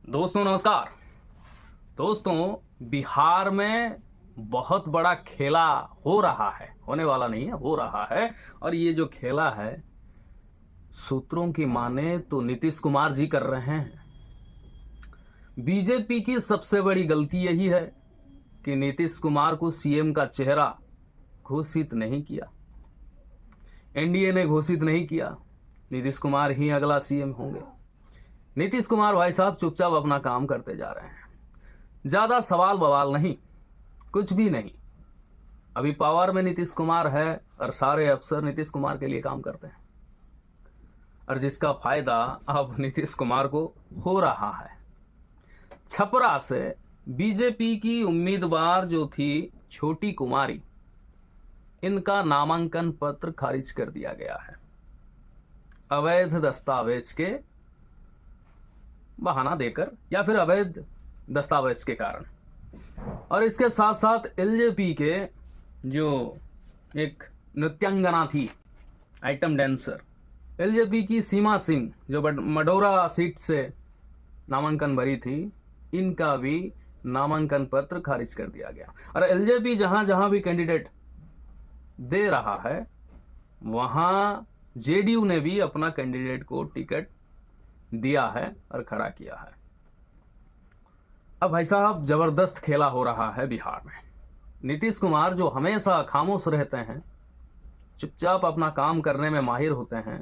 दोस्तों नमस्कार। दोस्तों बिहार में बहुत बड़ा खेला हो रहा है, होने वाला नहीं है, हो रहा है। और ये जो खेला है सूत्रों की माने तो नीतीश कुमार जी कर रहे हैं। बीजेपी की सबसे बड़ी गलती यही है कि नीतीश कुमार को सीएम का चेहरा घोषित नहीं किया। एनडीए ने घोषित नहीं किया, नीतीश कुमार ही अगला सीएम होंगे। नीतीश कुमार भाई साहब चुपचाप अपना काम करते जा रहे हैं, ज्यादा सवाल बवाल नहीं, कुछ भी नहीं। अभी पावर में नीतीश कुमार है और सारे अफसर नीतीश कुमार के लिए काम करते हैं, और जिसका फायदा अब नीतीश कुमार को हो रहा है। छपरा से बीजेपी की उम्मीदवार जो थी छोटी कुमारी, इनका नामांकन पत्र खारिज कर दिया गया है अवैध दस्तावेज के बहाना देकर या फिर अवैध दस्तावेज के कारण। और इसके साथ साथ एलजेपी के जो एक नृत्यांगना थी, आइटम डांसर, एलजेपी की सीमा सिंह जो मडौरा सीट से नामांकन भरी थी, इनका भी नामांकन पत्र खारिज कर दिया गया। और एलजेपी जहां जहां भी कैंडिडेट दे रहा है वहां जेडीयू ने भी अपना कैंडिडेट को टिकट दिया है और खड़ा किया है। अब भाई साहब जबरदस्त खेला हो रहा है बिहार में। नीतीश कुमार जो हमेशा खामोश रहते हैं, चुपचाप अपना काम करने में माहिर होते हैं,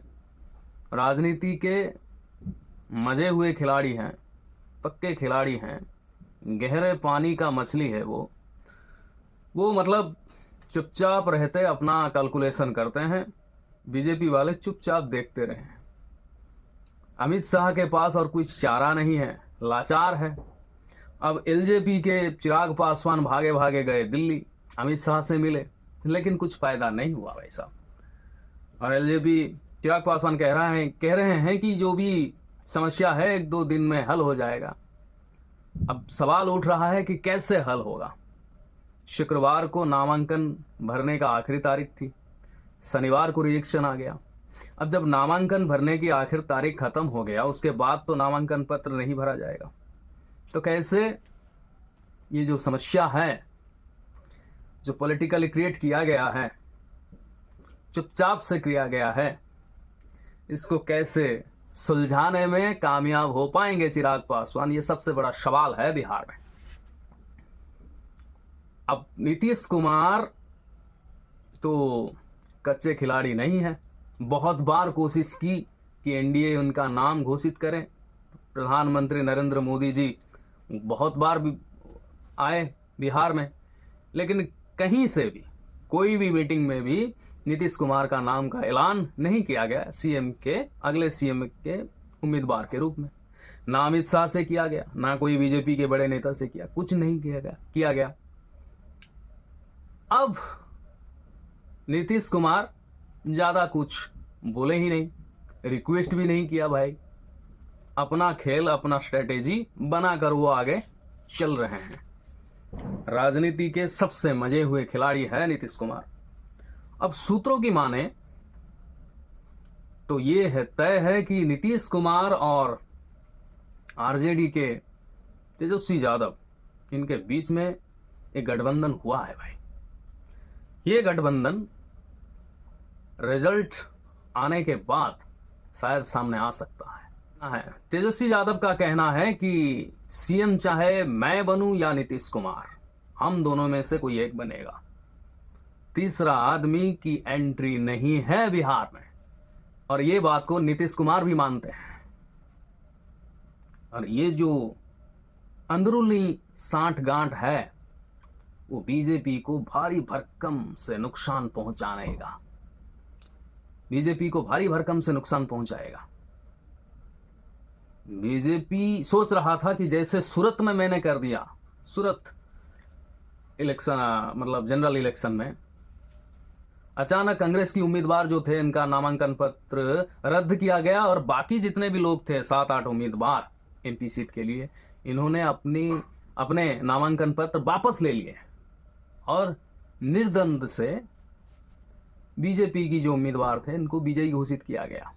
राजनीति के मजे हुए खिलाड़ी हैं, पक्के खिलाड़ी हैं, गहरे पानी का मछली है वो मतलब चुपचाप रहते अपना कैलकुलेशन करते हैं। बीजेपी वाले चुपचाप देखते रहे। अमित शाह के पास और कुछ चारा नहीं है, लाचार है। अब एलजेपी के चिराग पासवान भागे भागे गए दिल्ली, अमित शाह से मिले, लेकिन कुछ फायदा नहीं हुआ भाई साहब। और एलजेपी चिराग पासवान कह रहे हैं कि जो भी समस्या है 1-2 दिन में हल हो जाएगा। अब सवाल उठ रहा है कि कैसे हल होगा। शुक्रवार को नामांकन भरने का आखिरी तारीख थी, शनिवार को रिजेक्शन आ गया। अब जब नामांकन भरने की आखिर तारीख खत्म हो गया, उसके बाद तो नामांकन पत्र नहीं भरा जाएगा। तो कैसे ये जो समस्या है, जो पॉलिटिकली क्रिएट किया गया है, चुपचाप से किया गया है, इसको कैसे सुलझाने में कामयाब हो पाएंगे चिराग पासवान, ये सबसे बड़ा सवाल है बिहार में। अब नीतीश कुमार तो कच्चे खिलाड़ी नहीं है। बहुत बार कोशिश की कि एनडीए उनका नाम घोषित करें। प्रधानमंत्री नरेंद्र मोदी जी बहुत बार भी आए बिहार में, लेकिन कहीं से भी कोई भी मीटिंग में भी नीतीश कुमार का नाम का ऐलान नहीं किया गया सीएम के, अगले सीएम के उम्मीदवार के रूप में। ना अमित शाह से किया गया, ना कोई बीजेपी के बड़े नेता से किया, कुछ नहीं किया गया। अब नीतीश कुमार ज्यादा कुछ बोले ही नहीं, रिक्वेस्ट भी नहीं किया भाई। अपना खेल, अपना स्ट्रेटेजी बनाकर वो आगे चल रहे हैं। राजनीति के सबसे मजे हुए खिलाड़ी है नीतीश कुमार। अब सूत्रों की माने तो ये है तय है कि नीतीश कुमार और आरजेडी के तेजस्वी यादव, इनके बीच में एक गठबंधन हुआ है भाई। ये गठबंधन रिजल्ट आने के बाद शायद सामने आ सकता है। तेजस्वी यादव का कहना है कि सीएम चाहे मैं बनूं या नीतीश कुमार, हम दोनों में से कोई एक बनेगा। तीसरा आदमी की एंट्री नहीं है बिहार में, और ये बात को नीतीश कुमार भी मानते हैं। और ये जो अंदरूनी सांठ-गांठ है वो बीजेपी को भारी भरकम से नुकसान पहुंचाएगा, बीजेपी को भारी भरकम से नुकसान पहुंचाएगा। बीजेपी सोच रहा था कि जैसे सूरत में मैंने कर दिया, सूरत इलेक्शन मतलब जनरल इलेक्शन में अचानक कांग्रेस की उम्मीदवार जो थे, इनका नामांकन पत्र रद्द किया गया, और बाकी जितने भी लोग थे 7-8 उम्मीदवार एमपी सीट के लिए, इन्होंने अपने नामांकन पत्र वापस ले लिए और निर्द्वंद से बीजेपी की जो उम्मीदवार थे इनको विजयी घोषित किया गया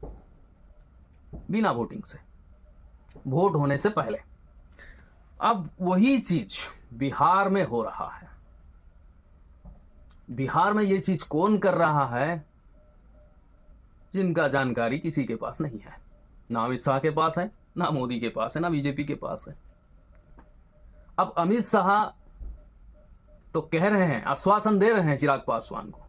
बिना वोटिंग से, वोट होने से पहले। अब वही चीज बिहार में हो रहा है। बिहार में ये चीज कौन कर रहा है, जिनका जानकारी किसी के पास नहीं है। ना अमित शाह के पास है, ना मोदी के पास है, ना बीजेपी के पास है। अब अमित शाह तो कह रहे हैं, आश्वासन दे रहे हैं चिराग पासवान को,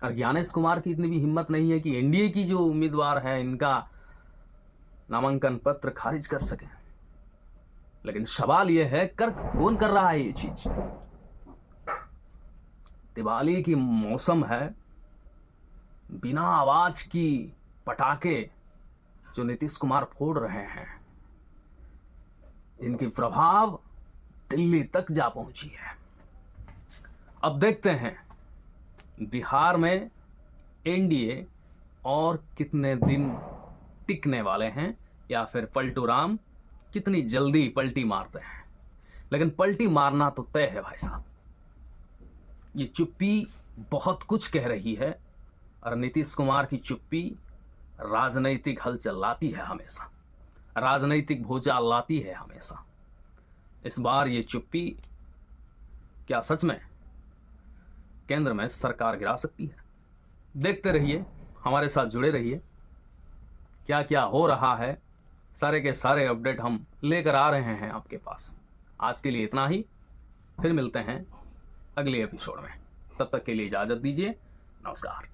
और ज्ञानेश कुमार की इतनी भी हिम्मत नहीं है कि एनडीए की जो उम्मीदवार है इनका नामांकन पत्र खारिज कर सके। लेकिन सवाल यह है, कौन कर रहा है ये चीज। दिवाली की मौसम है, बिना आवाज की पटाखे जो नीतीश कुमार फोड़ रहे हैं, जिनकी प्रभाव दिल्ली तक जा पहुंची है। अब देखते हैं बिहार में एनडीए और कितने दिन टिकने वाले हैं, या फिर पलटू राम कितनी जल्दी पलटी मारते हैं। लेकिन पलटी मारना तो तय है भाई साहब। ये चुप्पी बहुत कुछ कह रही है, और नीतीश कुमार की चुप्पी राजनीतिक हलचल लाती है हमेशा, राजनीतिक भूचाल लाती है हमेशा। इस बार ये चुप्पी क्या सच में केंद्र में सरकार गिरा सकती है? देखते रहिए, हमारे साथ जुड़े रहिए, क्या क्या हो रहा है सारे के सारे अपडेट हम लेकर आ रहे हैं आपके पास। आज के लिए इतना ही, फिर मिलते हैं अगले एपिसोड में। तब तक के लिए इजाजत दीजिए, नमस्कार।